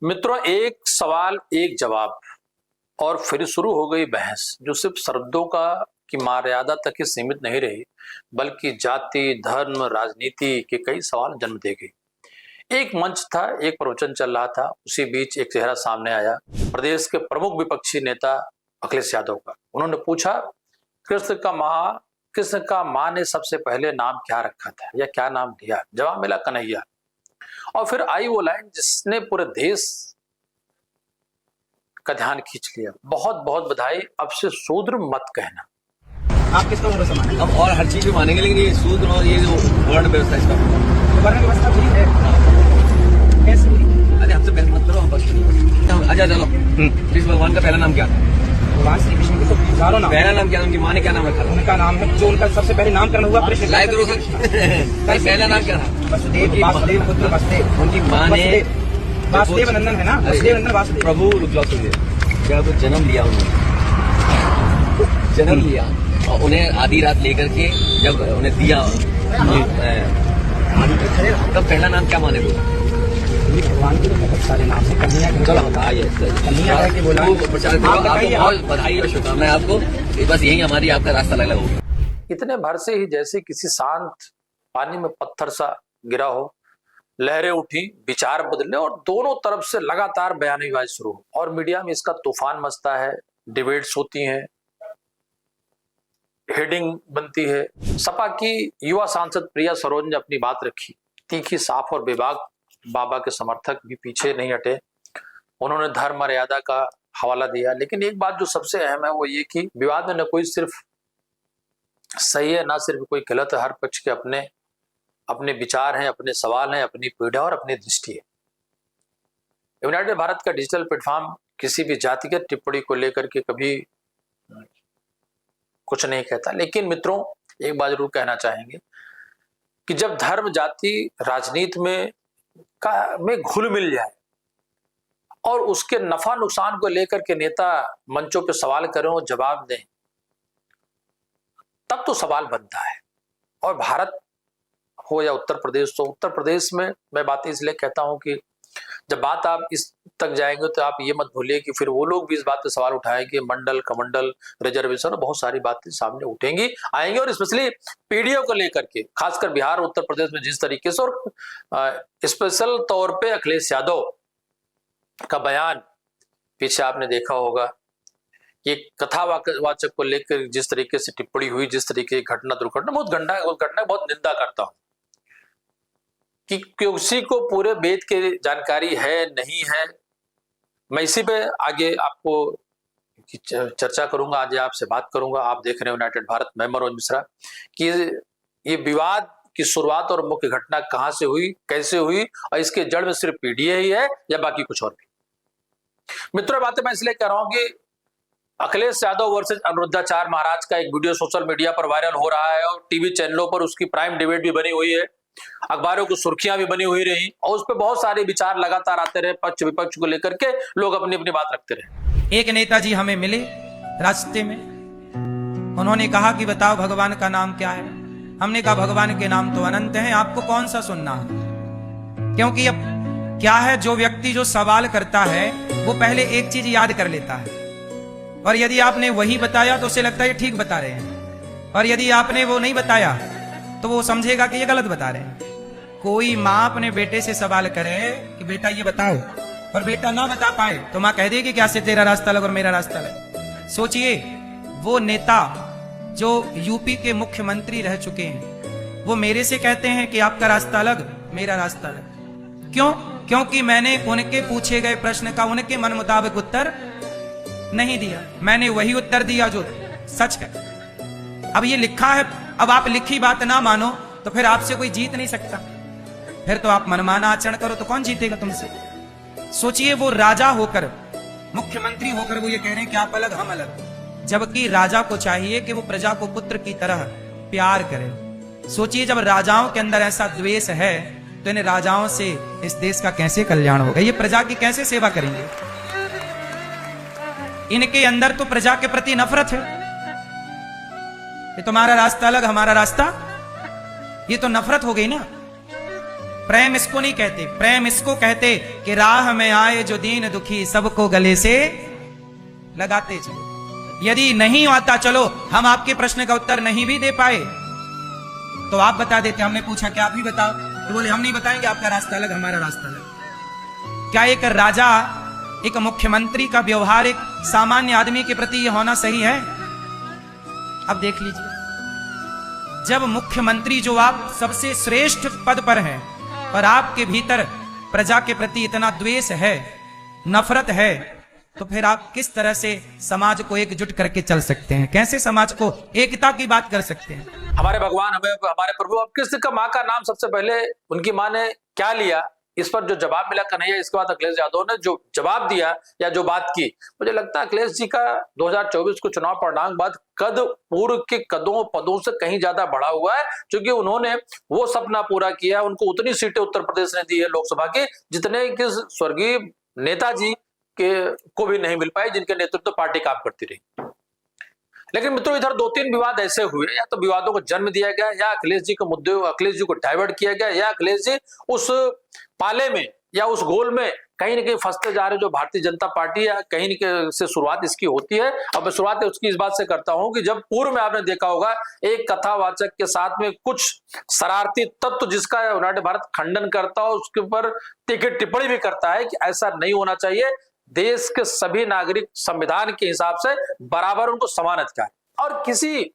मित्रों, एक सवाल एक जवाब और फिर शुरू हो गई बहस जो सिर्फ शब्दों का की मर्यादा तक ही सीमित नहीं रही, बल्कि जाति, धर्म, राजनीति के कई सवाल जन्म दे गई। एक मंच था, एक प्रवचन चल रहा था, उसी बीच एक चेहरा सामने आया, प्रदेश के प्रमुख विपक्षी नेता अखिलेश यादव का। उन्होंने पूछा, कृष्ण का माँ ने सबसे पहले नाम क्या रखा था या क्या नाम दिया? जवाब मिला कन्हैया। और फिर आई वो लाइन जिसने पूरे देश का ध्यान खींच लिया, बहुत बहुत बधाई, अब से शूद्र मत कहना। आप किसका भरोसा मानेंगे? हम और हर चीज में मानेंगे, लेकिन ये शूद्र और ये जो वर्ण व्यवस्था इसका वर्ण व्यवस्था बुरी है। कैसे बुरी? अरे हमसे बहस मत करो, हम बस अच्छा चलो। कृष्ण भगवान का पहला नाम क्या था? भगवान श्री कृष्ण के तो हजारों नाम। पहला नाम क्या? उनकी माँ ने क्या नाम रखा था? उनका नाम है जो उनका सबसे पहले नामकरण हुआ कृष्ण। लाइक करो भाई, पहला नाम क्या था? वसुदेव, वासुदेव पुत्र वसुदेव। उनकी माँ ने वासुदेव नंदन है ना, वसुदेव नंदन वासुदेव। प्रभु रुद्रा सुनते जब जन्म लिया, उन्होंने जन्म लिया और उन्हें आधी रात लेकर के जब उन्हें दिया तब पहला नाम क्या माने बोला? भगवान के बहुत सारे नाम है। कन्हैया के चलो आइए, कन्हैया के बोला। प्रचार करो। आपको बहुत बधाई और शुभकामनाएं आपको। बस यही हमारी आपका रास्ता लगा होगा। इतने भर से ही जैसे किसी शांत पानी में पत्थर सा गिरा हो, लहरें उठी, विचार बदले और दोनों तरफ से लगातार बयानबाजी शुरू हो और मीडिया में इसका तूफान मचता है, डिबेट्स होती हैं, हेडिंग बनती है। सपा की युवा सांसद प्रिया सरोज ने अपनी बात रखी, तीखी, साफ और बेबाक। बाबा के समर्थक भी पीछे नहीं हटे, उन्होंने धर्म मर्यादा का हवाला दिया। लेकिन एक बात जो सबसे अहम है वो ये कि विवाद में न कोई सिर्फ सही है, ना सिर्फ कोई गलत है, हर पक्ष के अपने अपने विचार हैं, अपने सवाल हैं, अपनी पीड़ा और अपनी दृष्टि है। यूनाइटेड भारत का डिजिटल प्लेटफॉर्म किसी भी जातिगत टिप्पणी को लेकर के कभी कुछ नहीं कहता, लेकिन मित्रों एक बात जरूर कहना चाहेंगे कि जब धर्म, जाति, राजनीति में घुल मिल जाए और उसके नफा नुकसान को लेकर के नेता मंचों पे सवाल करें और जवाब दें, तब तो सवाल बनता है। और भारत हो या उत्तर प्रदेश, तो उत्तर प्रदेश में मैं बात इसलिए कहता हूं कि जब बात आप इस तक जाएंगे तो आप ये मत भूलिए कि फिर वो लोग भी इस बात पे सवाल उठाएंगे, मंडल, कमंडल, रिजर्वेशन और बहुत सारी बातें सामने उठेंगी, आएंगे। और स्पेशली पीडीओ को लेकर के, खासकर बिहार, उत्तर प्रदेश में जिस तरीके से, और स्पेशल तौर पे अखिलेश यादव का बयान पीछे आपने देखा होगा, ये कथावाचक को लेकर जिस तरीके से टिप्पणी हुई, जिस तरीके की घटना, दुर्घटना, बहुत घटना बहुत निंदा करता हूं कि किसी को पूरे वेद की जानकारी है नहीं है। मैं इसी पे आगे आपको चर्चा करूंगा, आज आपसे बात करूंगा। आप देख रहे हैं यूनाइटेड भारत, मैं मनोज मिश्रा। कि ये विवाद की शुरुआत और मुख्य घटना कहां से हुई, कैसे हुई और इसके जड़ में सिर्फ पीडीए ही है या बाकी कुछ और भी? मित्रों, बातें मैं इसलिए कह रहा हूं कि अखिलेश यादव वर्सेस अनिरुद्धाचार्य महाराज का एक वीडियो सोशल मीडिया पर वायरल हो रहा है और टीवी चैनलों पर उसकी प्राइम डिबेट भी बनी हुई है, अखबारों की सुर्खियां भी बनी हुई रही और उस पर बहुत सारे विचार लगातार आते रहे, पक्ष विपक्ष को लेकर के लोग अपनी अपनी बात रखते रहे। एक नेताजी हमें मिले रास्ते में, उन्होंने कहा कि बताओ भगवान का नाम क्या है? हमने कहा भगवान के नाम तो अनंत हैं, आपको कौन सा सुनना है? क्योंकि अब क्या है, जो व्यक्ति जो सवाल करता है वो पहले एक चीज याद कर लेता है और यदि आपने वही बताया तो उसे लगता है ये ठीक बता रहे हैं, और यदि आपने वो नहीं बताया तो वो समझेगा कि ये गलत बता रहे हैं। कोई माँ अपने बेटे से सवाल करे कि बेटा ये बताओ, और बेटा ना बता पाए तो माँ कह देगी क्या से तेरा रास्ता अलग और मेरा रास्ता अलग। सोचिए, वो नेता जो यूपी के मुख्यमंत्री रह चुके हैं, वो मेरे से कहते हैं कि आपका रास्ता अलग, मेरा रास्ता अलग। क्यों? क्योंकि मैंने उनके पूछे गए प्रश्न का उनके मन मुताबिक उत्तर नहीं दिया, मैंने वही उत्तर दिया जो सच है। अब ये लिखा है, अब आप लिखी बात ना मानो तो फिर आपसे कोई जीत नहीं सकता, फिर तो आप मनमाना आचरण करो तो कौन जीतेगा तुमसे? सोचिए, वो राजा होकर, मुख्यमंत्री होकर वो ये कह रहे हैं कि आप अलग हम अलग, जबकि राजा को चाहिए कि वो प्रजा को पुत्र की तरह प्यार करे। सोचिए, जब राजाओं के अंदर ऐसा द्वेष है तो इन राजाओं से इस देश का कैसे कल्याण होगा? ये प्रजा की कैसे सेवा करेंगे? इनके अंदर तो प्रजा के प्रति नफरत है। ये तुम्हारा रास्ता अलग, हमारा रास्ता, ये तो नफरत हो गई ना। प्रेम इसको नहीं कहते, प्रेम इसको कहते कि राह में आए जो दीन दुखी सबको गले से लगाते चलो। यदि नहीं आता, चलो हम आपके प्रश्न का उत्तर नहीं भी दे पाए तो आप बता देते, हमने पूछा क्या आप ही बताओ, तो बोले हम नहीं बताएंगे, आपका रास्ता अलग हमारा रास्ता अलग। क्या एक राजा, एक मुख्यमंत्री का व्यवहार एक सामान्य आदमी के प्रति यह होना सही है? अब देख लीजिए, जब मुख्यमंत्री जो आप सबसे श्रेष्ठ पद पर हैं और आपके भीतर प्रजा के प्रति इतना द्वेष है, नफरत है, तो फिर आप किस तरह से समाज को एकजुट करके चल सकते हैं? कैसे समाज को एकता की बात कर सकते हैं? हमारे भगवान, हमें हमारे प्रभु, अब किस का माँ का नाम सबसे पहले उनकी माँ ने क्या लिया, इस पर जो जवाब मिला कन्हैया, इसके बाद अखिलेश यादव ने जो जवाब दिया या जो बात की, मुझे लगता है अखिलेश जी का 2024 को चुनाव परिणाम के बाद कद पूर्व के कदों पदों से कहीं ज्यादा बढ़ा हुआ है, क्योंकि उन्होंने वो सपना पूरा किया। उनको उतनी सीटें उत्तर प्रदेश ने दी है लोकसभा की जितने कि स्वर्गीय नेताजी के को भी नहीं मिल पाए, जिनके नेतृत्व पार्टी काम करती रही। लेकिन मित्रों, इधर 2-3 विवाद ऐसे हुए, या तो विवादों को जन्म दिया गया, या अखिलेश जी के मुद्दे, अखिलेश जी को डाइवर्ट किया गया, या अखिलेश जी उस पाले में या उस गोल में कहीं न कहीं फंसते जा रहे जो भारतीय जनता पार्टी है। कहीं न कहीं से शुरुआत इसकी होती है। अब मैं शुरुआत उसकी इस बात से करता हूं कि जब पूर्व में आपने देखा होगा एक कथावाचक के साथ में कुछ शरारती तत्व जिसका यूनाइटेड भारत खंडन करता है, उसके ऊपर तीखी टिप्पणी भी करता है कि ऐसा नहीं होना चाहिए, देश के सभी नागरिक संविधान के हिसाब से बराबर उनको समान अधिकार। और किसी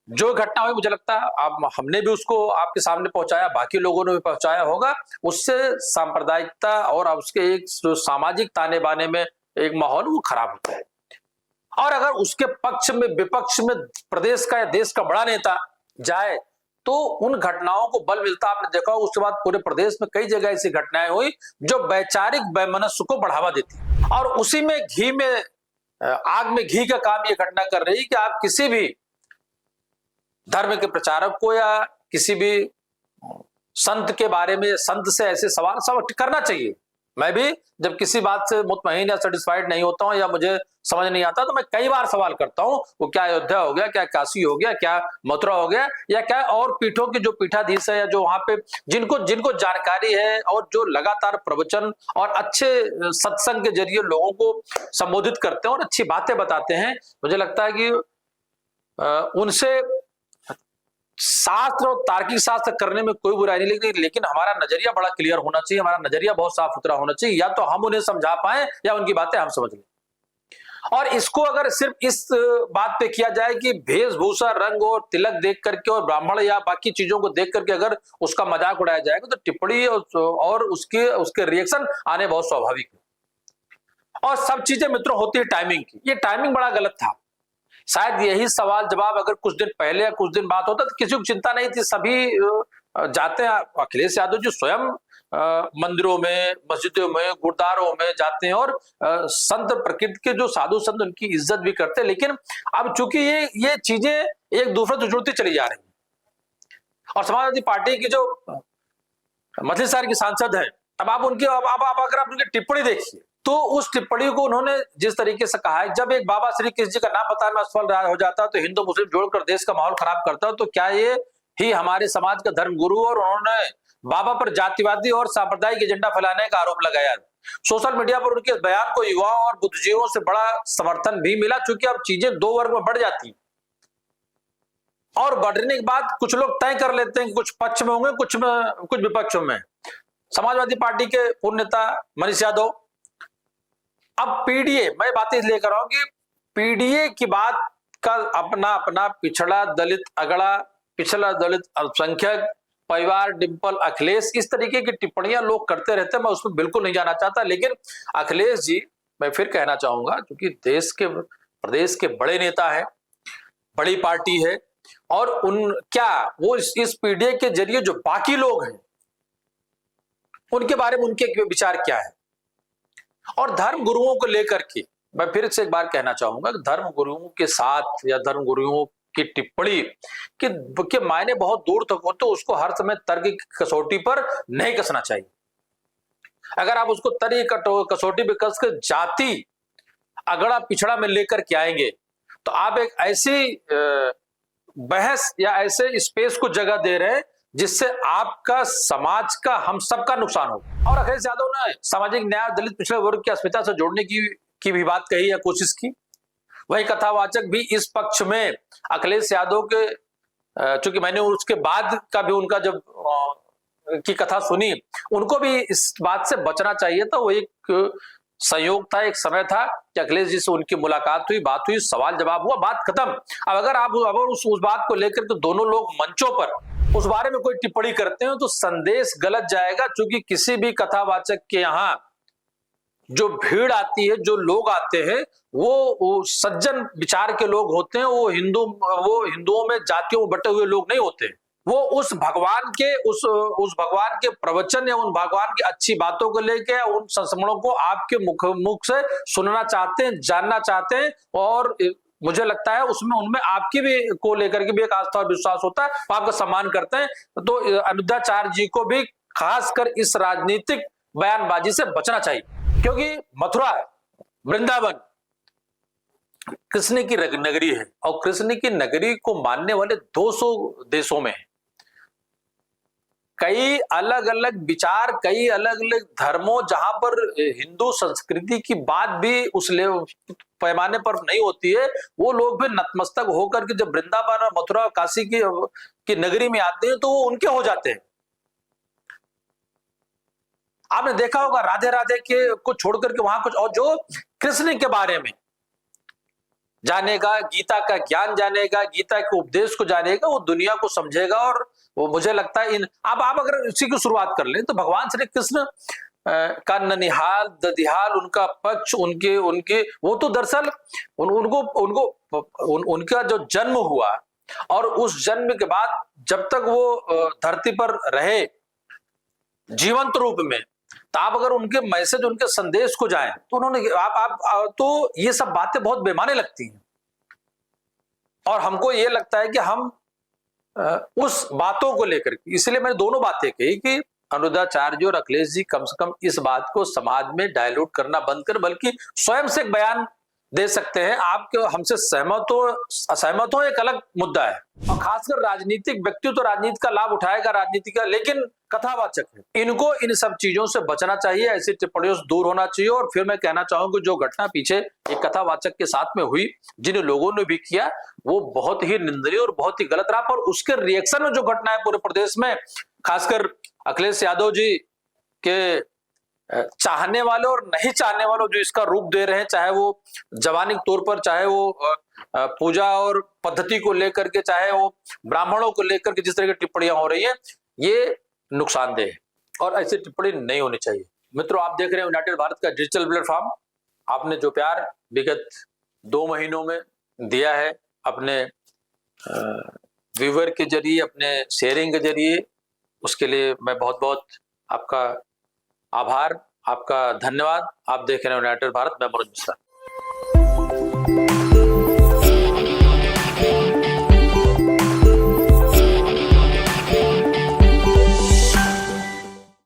जो घटना हुई, मुझे लगता है आप हमने भी उसको आपके सामने पहुंचाया, बाकी लोगों ने भी पहुंचाया होगा, उससे सांप्रदायिकता और उसके एक जो सामाजिक ताने बाने में एक माहौल वो खराब होता है। और अगर उसके पक्ष में विपक्ष में प्रदेश का या देश का बड़ा नेता जाए तो उन घटनाओं को बल मिलता। आपने देखा उसके बाद पूरे प्रदेश में कई जगह ऐसी घटनाएं हुई जो वैचारिक वैमनस्य को बढ़ावा देती, और उसी में आग में घी का काम ये घटना कर रही कि आप किसी भी धर्म के प्रचारक को या किसी भी संत के बारे में, संत से ऐसे सवाल सब करना चाहिए। मैं भी जब किसी बात से मुतमईन या सेटिस्फाइड नहीं होता हूं या मुझे समझ नहीं आता तो मैं कई बार सवाल करता हूं, वो क्या अयोध्या हो गया, क्या काशी हो गया, क्या मथुरा हो गया, या क्या और पीठों की जो पीठाधीश है या जो वहां पे जिनको जानकारी है और जो लगातार प्रवचन और अच्छे सत्संग के जरिए लोगों को संबोधित करते हैं और अच्छी बातें बताते हैं, मुझे लगता है कि उनसे शास्त्र और तार्किक शास्त्र करने में कोई बुराई नहीं, लेकिन हमारा नजरिया बड़ा क्लियर होना चाहिए, हमारा नजरिया बहुत साफ सुथरा होना चाहिए। या तो हम उन्हें समझा पाए या उनकी बातें हम समझ लें। और इसको अगर सिर्फ इस बात पे किया जाए कि वेशभूषा, रंग और तिलक देख करके और ब्राह्मण या बाकी चीजों को देख करके अगर उसका मजाक उड़ाया जाएगा तो टिप्पणी और उसके रिएक्शन आने बहुत स्वाभाविक है। और सब चीजें मित्रों होती है टाइमिंग की। ये टाइमिंग बड़ा गलत था। शायद यही सवाल जवाब अगर कुछ दिन पहले या कुछ दिन बात होता तो किसी को चिंता नहीं थी, सभी जाते हैं। अखिलेश यादव जी स्वयं मंदिरों में, मस्जिदों में, गुरुद्वारों में जाते हैं और संत प्रकृति के जो साधु संत उनकी इज्जत भी करते हैं। लेकिन अब चूंकि ये चीजें एक दूसरे से जुड़ती चली जा रही हैं और समाजवादी पार्टी की जो मछली की सांसद है, अब आप उनकी अगर आप उनकी टिप्पणी देखिए तो उस टिप्पणी को उन्होंने जिस तरीके से कहा है, जब एक बाबा श्री कृष्ण जी का नाम बताने में असफल हो जाता तो हिंदू मुस्लिम जोड़कर देश का माहौल खराब करता, तो क्या ये ही हमारे समाज का धर्म गुरु? और उन्होंने बाबा पर जातिवादी और सांप्रदायिक एजेंडा फैलाने का आरोप लगाया। सोशल मीडिया पर उनके बयान को युवाओं और बुद्धिजीवियों से बड़ा समर्थन भी मिला, चूंकि अब चीजें 2 वर्ग में बढ़ जाती हैं और बढ़ने के बाद कुछ लोग तय कर लेते हैं कि कुछ पक्ष में होंगे, कुछ विपक्षों में। समाजवादी पार्टी के पूर्व नेता मनीष यादव अब पीडीए, मैं बात इसलिए कर रहा हूं कि पीडीए की बात का अपना पिछड़ा दलित अगड़ा, पिछड़ा दलित अल्पसंख्यक परिवार, डिंपल, अखिलेश, इस तरीके की टिप्पणियां लोग करते रहते हैं। मैं उसमें बिल्कुल नहीं जाना चाहता, लेकिन अखिलेश जी मैं फिर कहना चाहूंगा क्योंकि प्रदेश के बड़े नेता है, बड़ी पार्टी है, और वो इस पीडीए के जरिए जो बाकी लोग हैं उनके बारे में उनके विचार क्या है। और धर्म गुरुओं को लेकर के मैं फिर से एक बार कहना चाहूंगा कि धर्म गुरुओं के साथ या धर्म गुरुओं की टिप्पणी के मायने बहुत दूर तक होते, तो उसको हर समय तर्क की कसौटी पर नहीं कसना चाहिए। अगर आप उसको तर्क कसौटी पर कस के जाति अगड़ा पिछड़ा में लेकर के आएंगे तो आप एक ऐसी बहस या ऐसे स्पेस को जगह दे रहे हैं जिससे आपका, समाज का, हम सबका नुकसान हो। और अखिलेश यादव ने सामाजिक न्याय और दलित पिछड़े वर्ग की अस्मिता से जोड़ने की भी बात कही या कोशिश की। वही कथावाचक भी इस पक्ष में अखिलेश यादव के, चूंकि मैंने उसके बाद का भी उनका जब की कथा सुनी, उनको भी इस बात से बचना चाहिए था। वो एक संयोग था, एक समय था कि अखिलेश जी से उनकी मुलाकात हुई, बात हुई, सवाल जवाब हुआ, बात खत्म। अब अगर आप उस बात को लेकर के दोनों लोग मंचों पर उस बारे में कोई टिप्पणी करते हो तो संदेश गलत जाएगा। क्योंकि किसी भी कथावाचक के यहाँ जो भीड़ आती है, जो लोग आते हैं, वो सज्जन विचार के लोग होते हैं। वो हिंदुओं में, जातियों में बटे हुए लोग नहीं होते। वो उस भगवान के प्रवचन या उन भगवान की अच्छी बातों को लेके, उन संस्मरणों को आपके मुख से सुनना चाहते हैं, जानना चाहते हैं। और मुझे लगता है उसमें उनमें आपकी भी को लेकर के भी एक आस्था और विश्वास होता है, वो आपका सम्मान करते हैं। तो अनिरुद्धाचार्य जी को भी खासकर इस राजनीतिक बयानबाजी से बचना चाहिए। क्योंकि मथुरा, वृंदावन कृष्ण की नगरी है और कृष्ण की नगरी को मानने वाले 200 देशों में है। कई अलग अलग विचार, कई अलग अलग धर्मों, जहां पर हिंदू संस्कृति की बात भी उस पैमाने पर नहीं होती है, वो लोग भी नतमस्तक होकर के जब वृंदावन और मथुरा काशी की नगरी में आते हैं तो वो उनके हो जाते हैं। आपने देखा होगा राधे राधे के को छोड़कर के वहां कुछ और, जो कृष्ण के बारे में जानेगा, गीता का ज्ञान जानेगा, गीता के उपदेश को जानेगा, वो दुनिया को समझेगा। और वो मुझे लगता है अब आप अगर इसी की शुरुआत कर लें तो भगवान श्री कृष्ण का ननिहाल, ददिहाल, उनका पक्ष, उनके वो तो दरअसल उनका जो जन्म हुआ और उस जन्म के बाद जब तक वो धरती पर रहे जीवंत रूप में, तो आप अगर उनके मैसेज, उनके संदेश को जाएं तो उन्होंने तो ये सब बातें बहुत बेमाने लगती हैं। और हमको ये लगता है कि हम उस बातों को लेकर, इसलिए मैंने दोनों बातें कही कि अनिरुद्धाचार्य और अखिलेश जी कम से कम इस बात को समाज में डायल्यूट करना बंद कर, बल्कि स्वयं से एक बयान दे सकते हैं। आप हमसे सहमत हो असहमत हो एक अलग मुद्दा है, और खासकर राजनीतिक व्यक्ति तो राजनीति का लाभ उठाएगा, राजनीति का, लेकिन कथावाचक है, इनको इन सब चीजों से बचना चाहिए, ऐसी टिप्पणियों से दूर होना चाहिए। और फिर मैं कहना चाहूंगा जो घटना पीछे एक कथावाचक के साथ में हुई, जिन लोगों ने भी किया, वो बहुत ही निंदनीय और बहुत ही गलत रहा। पर उसके रिएक्शन में जो घटना है पूरे प्रदेश में, खासकर अखिलेश यादव जी के चाहने वाले और नहीं चाहने वालों जो इसका रूप दे रहे हैं, चाहे वो जवानी के तौर पर, चाहे वो पूजा और पद्धति को लेकर के, चाहे वो ब्राह्मणों को लेकर के जिस तरह की टिप्पणियां हो रही हैं, ये नुकसानदेह है और ऐसी टिप्पणी नहीं होनी चाहिए। मित्रों, आप देख रहे हैं यूनाइटेड भारत का डिजिटल प्लेटफॉर्म। आपने जो प्यार विगत 2 महीनों में दिया है अपने व्यूअर के जरिए, अपने शेयरिंग के जरिए, उसके लिए मैं बहुत बहुत आपका आभार, आपका धन्यवाद। आप देख रहे हैं यूनाइटेड भारत, मैं मनोज मिश्रा।